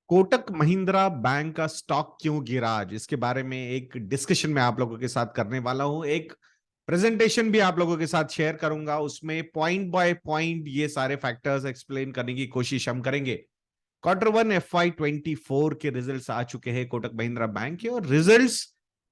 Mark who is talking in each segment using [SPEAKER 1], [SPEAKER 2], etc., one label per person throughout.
[SPEAKER 1] Kotak Mahindra bank का stock क्यों गिरा आज, इसके बारे में एक डिस्कशन मैं आप लोगों के साथ करने वाला हूं। एक प्रेजेंटेशन भी आप लोगों के साथ शेयर करूंगा, उसमें पॉइंट बाय पॉइंट ये सारे फैक्टर्स एक्सप्लेन करने की कोशिश हम करेंगे। Q1 FY24 के रिजल्ट्स आ चुके हैं कोटक महिंद्रा बैंक के, और रिजल्ट्स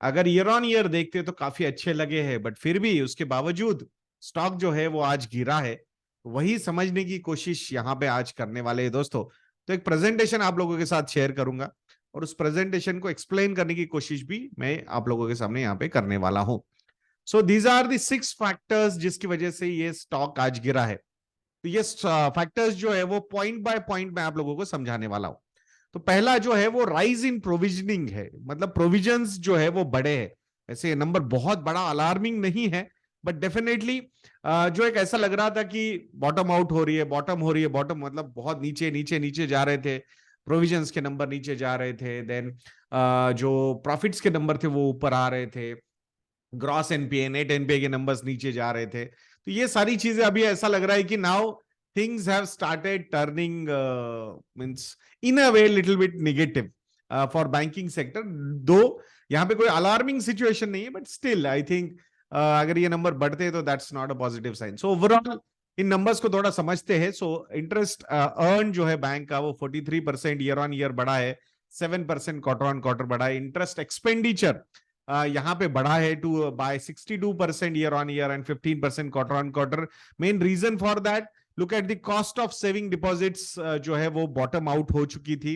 [SPEAKER 1] अगर ईयर ऑन ईयर देखते तो काफी अच्छे लगे हैं, बट फिर भी उसके बावजूद स्टॉक जो है वो आज गिरा है। वही समझने की कोशिश यहाँ पे आज करने वाले हैं दोस्तों। तो एक प्रेजेंटेशन आप लोगों के साथ शेयर करूंगा, और उस प्रेजेंटेशन को एक्सप्लेन करने की कोशिश भी मैं आप लोगों के सामने यहाँ पे करने वाला हूं। So these are the 6 factors जिसकी वजह से ये स्टॉक आज गिरा है। तो ये फैक्टर्स जो है वो पॉइंट बाय पॉइंट मैं आप लोगों को समझाने वाला हूं। तो पहला जो है वो राइज इन प्रोविजनिंग है, मतलब प्रोविजंस जो है वो बड़े हैं। वैसे ये नंबर बहुत बड़ा अलार्मिंग नहीं है, बट डेफिनेटली जो एक ऐसा लग रहा था कि बॉटम आउट हो रही है, बॉटम हो रही है, बॉटम मतलब बहुत नीचे नीचे नीचे जा रहे थे, प्रोविजंस के नंबर नीचे जा रहे थे, देन जो प्रॉफिट्स के नंबर थे वो ऊपर आ रहे थे, ग्रॉस एनपीए नेट एनपीए के नंबर्स नीचे जा रहे थे। तो ये सारी चीजें अभी ऐसा लग रहा है कि now things have started turning means in a way little bit negative for banking sector. दो यहाँ पे कोई अलार्मिंग सिचुएशन नहीं है, बट स्टिल आई थिंक अगर ये नंबर बढ़ते हैं तो that's not a positive sign. So overall इन नंबर्स को थोड़ा समझते हैं। सो इंटरेस्ट अर्न जो है बैंक का वो 43% ईयर ऑन ईयर बढ़ा है, 7% क्वार्टर ऑन क्वार्टर बढ़ा है। इंटरेस्ट एक्सपेंडिचर यहाँ पे बढ़ा है to by 62% year on year and 15% quarter on quarter. Main reason for that, look at the cost of saving deposits जो है वो बॉटम आउट हो चुकी थी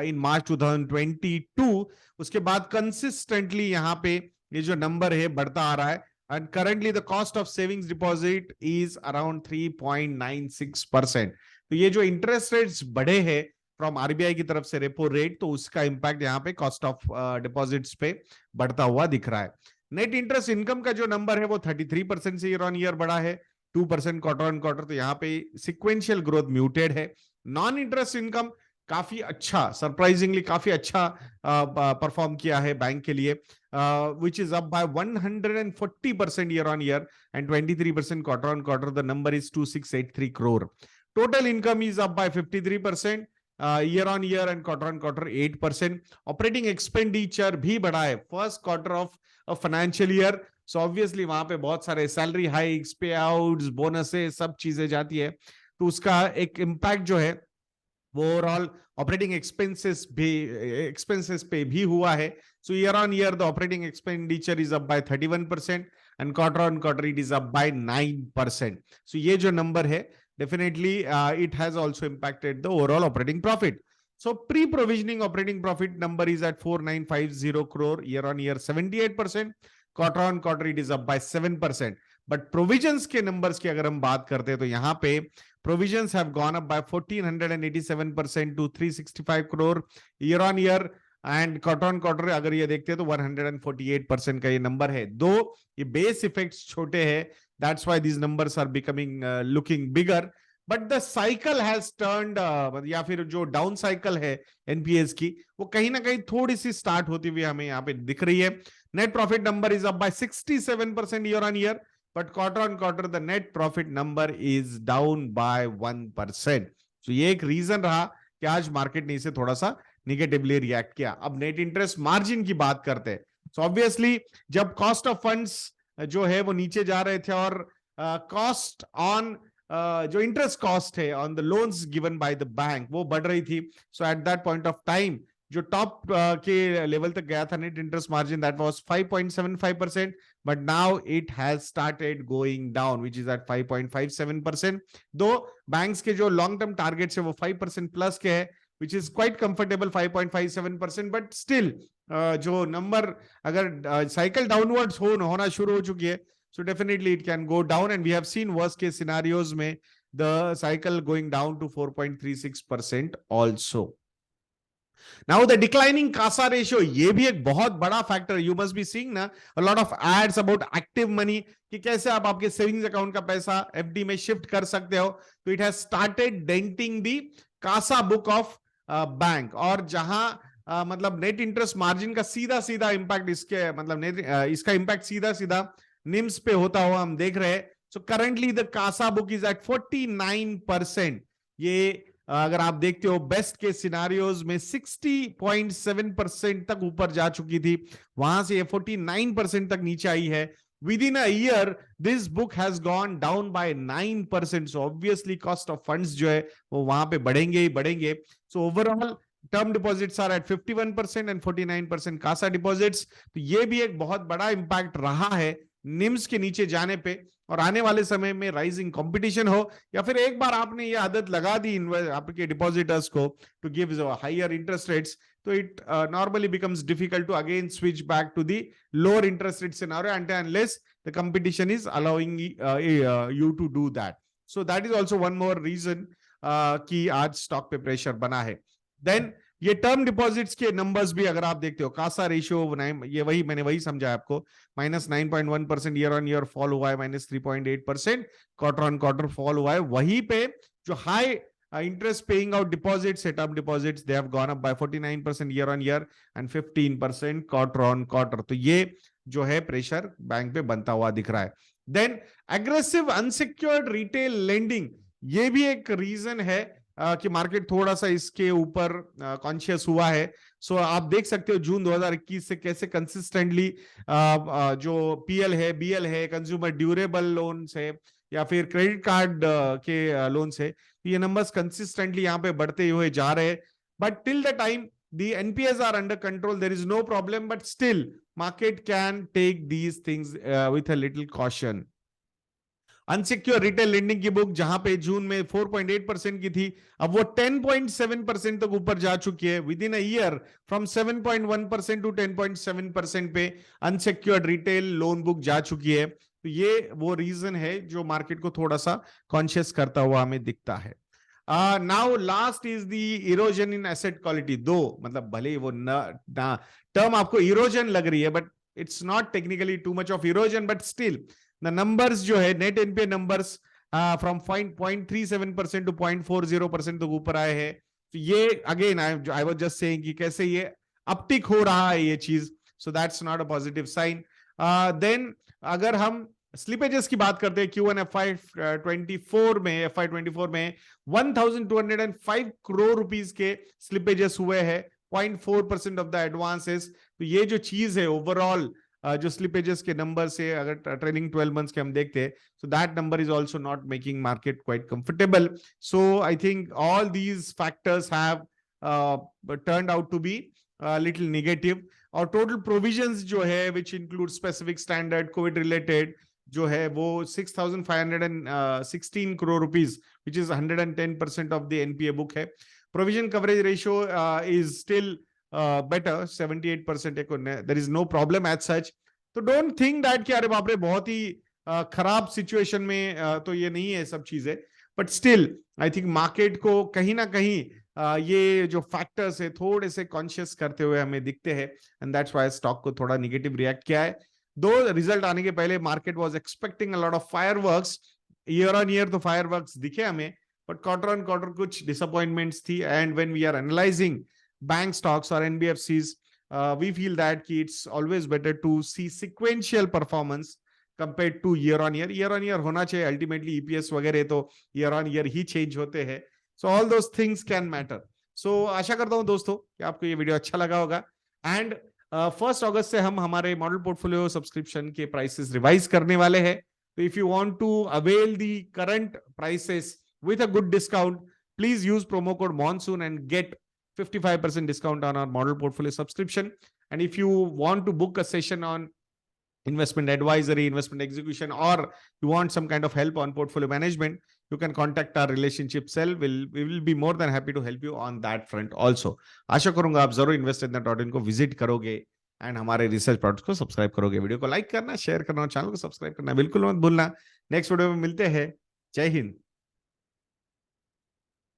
[SPEAKER 1] इन मार्च 2022। उसके बाद कंसिस्टेंटली यहाँ पे ये जो नंबर है बढ़ता आ रहा है, and currently the cost of savings deposit is around 3.96%। तो ये जो इंटरेस्ट रेट्स बढ़े हैं फ्रॉम आरबीआई की तरफ से रेपो रेट, तो उसका इंपैक्ट यहाँ पे कॉस्ट ऑफ डिपॉजिट्स पे बढ़ता हुआ दिख रहा है। नेट इंटरेस्ट इनकम का जो नंबर है वो 33% से ईयर ऑन ईयर बढ़ा है, 2% क्वार्टर ऑन क्वार्टर। तो यहाँ पे सिक्वेंशियल ग्रोथ म्यूटेड है। नॉन इंटरेस्ट इनकम काफी अच्छा, सरप्राइजिंगली काफी अच्छा परफॉर्म किया है बैंक के लिए, which is up by 140% year on year and 23% quarter on quarter. The number is 2683 crore. Total income is up by 53% year on year and quarter on quarter 8%. Operating expenditure भी बढ़ा है first quarter of financial year. So obviously वहां पे बहुत सारे salary hikes, पे outs, bonuses, सब चीजें जाती है, तो उसका एक इम्पैक्ट जो है वो ओवरऑल ऑपरेटिंग एक्सपेंसेस पे भी हुआ है। So year on year the operating expenditure is up by 31% and quarter on quarter it is up by 9%। So ये जो नंबर है definitely it has also impacted the overall operating profit. So pre-provisioning operating profit number is at 4950 crore, year on year 78%, quarter on quarter it is up by 7%. But provisions के numbers की अगर हम बात करते हैं तो यहाँ पे provisions have gone up by 1487% to 365 crore year on year, and quarter on quarter अगर ये देखते हैं तो 148% का ये नंबर है। दो ये बेस इफेक्ट्स छोटे हैं, that's why these numbers are becoming looking bigger. But the cycle has turned, या फिर जो डाउन साइकिल है एनपीएस की, वो कहीं ना कहीं थोड़ी सी स्टार्ट होती हुई हमें यहाँ पे दिख रही है। Net profit number is up bye 67% year on year, but quarter on quarter the net profit number is down by 1%। तो ये एक रीजन रहा कि आज मार्केट ने इसे थोड़ा सा निगेटिवली रिएक्ट किया। अब नेट इंटरेस्ट मार्जिन की बात करते हैं। सो ऑब्वियसली जब कॉस्ट ऑफ फंड्स जो है वो नीचे जा रहे थे और कॉस्ट ऑन जो इंटरेस्ट कॉस्ट है on the loans given by the bank वो बढ़ रही थी। So at that point of time जो टॉप के लेवल तक गया था net interest margin, that was 5.75%, but now it has started going down which is at 5.57%। दो बैंक्स के जो लॉन्ग टर्म टारगेट्स है वो 5% प्लस के है, which is quite comfortable 5.57%, but still जो नंबर अगर साइकिल डाउनवर्ड्स होना शुरू हो चुकी है, so definitely it can go down, and we have seen worst case scenarios में the cycle going down to 4.36% also. Now the declining CASA ratio, ये भी एक बहुत बड़ा factor. You must be seeing ना a lot of ads about active money कि कैसे आप आपके सेविंग्स अकाउंट का पैसा एफडी में शिफ्ट कर सकते हो। तो it has started denting the CASA book of bank, और जहां मतलब नेट इंटरेस्ट मार्जिन का सीधा सीधा इंपैक्ट इसके मतलब इसका इंपैक्ट सीधा सीधा निम्स पे होता हुआ हम देख रहे हैं। So currently the CASA book is at 49%। ये अगर आप देखते हो बेस्ट के सिनारियोज में 60.7% तक ऊपर जा चुकी थी, वहां से ये 49% तक नीचे आई है. Within a year, this book has gone down by 9%. So obviously cost of funds जो है वो वहां पे बढ़ेंगे ही बढ़ेंगे. So overall term deposits are at 51% and 49% CASA deposits. तो ये भी एक बहुत बड़ा इम्पैक्ट रहा है निम्स के नीचे जाने पे. और आने वाले समय में राइजिंग कंपटीशन हो या फिर एक बार आपने ये आदत लगा दी आपके डिपॉजिटर्स को to give higher interest rates, so it normally becomes difficult to again switch back to the lower interest rate scenario unless the competition is allowing you to do that. So that is also one more reason कि आज stock पे pressure बना है. Then ये term deposits के numbers भी अगर आप देखते हो, कासा रेशियो ये मैंने समझा आपको, -9.1% ईयर ऑन ईयर फॉल हुआ है, -3.8% क्वार्टर ऑन क्वार्टर फॉल हुआ है. वहीं पे जो high interest paying out deposits, term deposits, they have gone up by 49% year on year and 15% quarter on quarter. तो ये जो है प्रेशर बैंक पे बनता हुआ दिख रहा है. Then aggressive unsecured retail lending, ये भी एक रीजन है कि मार्केट थोड़ा सा इसके ऊपर कॉन्शियस हुआ है. सो आप देख सकते हो जून 2021 से कैसे कंसिस्टेंटली जो पीएल है, बीएल है, कंज्यूमर ड्यूरेबल लोन्स है या फिर क्रेडिट कार्ड के लोन्स है, ये नंबर्स कंसिस्टेंटली यहाँ पे बढ़ते हुए जा रहे हैं. But till the time the NPAs are under control, there is no problem, but still market can take these things with a little caution. Unsecure retail lending की बुक जहां पे जून में 4.8% की थी, अब वो 10.7% तक ऊपर जा चुकी है. Within a year from 7.1% to 10.7% पे अनसिक्योर्ड रिटेल लोन बुक जा चुकी है. तो ये वो रीजन है जो मार्केट को थोड़ा सा कॉन्शियस करता हुआ हमें दिखता है. Now last is the erosion in asset quality. दो मतलब भले वो टर्म आपको इरोजन लग रही है, but it's not technically too much of erosion, but still the numbers जो है net NPA numbers from 0.37% to 0.40% तक ऊपर आए हैं. तो ये again I was just saying कि कैसे ये अपटिक हो रहा है ये चीज. So that's not a positive sign. Then अगर हम स्लिपेजेस की बात करते हैं, Q1 FY24 में 1205 करोड़ रुपीस के स्लिपेजेस हुए हैं, 0.4% ऑफ द एडवांसेस. तो ये जो चीज है ओवरऑल जो स्लिपेजेस के नंबर से अगर ट्रेलिंग 12 मंथ्स के हम देखते हैं, so that number is also not making market quite comfortable. So I think all these factors have turned out to be little negative. और टोटल प्रोविजंस जो है which include specific standard covid related जो है वो 6,516 crore rupees, which is 110% of the NPA book है. Provision coverage ratio is still better, 78%. There is no problem as such. तो don't think that कि अरे बाप रे बहुत ही खराब सिचुएशन में तो ये नहीं है सब चीजें. But still I think market को कहीं ना कहीं ये जो फैक्टर्स है थोड़े से कॉन्शियस करते हुए हमें दिखते हैं, एंड दैट्स व्हाई स्टॉक को थोड़ा नेगेटिव रिएक्ट किया है. दो रिजल्ट आने के पहले market was expecting a lot of fireworks. Year on year तो फायरवर्क्स दिखे हमें, बट क्वार्टर ऑन क्वार्टर कुछ डिसअपॉइंटमेंट्स थी. And when we are analysing bank stocks और एनबीएफसीज, वी फील दैट कि it's always better to see sequential performance compared to year on year. Year on year होना चाहिए, ultimately EPS वगैरह तो year on year ही change होते हैं. So all those things can matter. सो आशा करता हूं दोस्तों कि आपको ये वीडियो अच्छा लगा होगा. एंड 1 अगस्त से हम हमारे मॉडल पोर्टफोलियो सब्सक्रिप्शन के प्राइसेस रिवाइज करने वाले हैं. तो if you want to avail the current prices with a good discount, please use promo code monsoon and get 55% discount on our model portfolio subscription. And if you want to book a session on investment advisory, investment execution, or you want some kind of help on portfolio management, you can contact our relationship cell. We will be more than happy to help you on that front also. आशा करूंगा आप जरूर investinnet.in को visit करोगे and हमारे research products को subscribe करोगे. Video को like करना, शेयर करना और चैनल को सब्सक्राइब करना बिल्कुल मत भूलना. नेक्स्ट वीडियो में मिलते हैं. जय हिंद.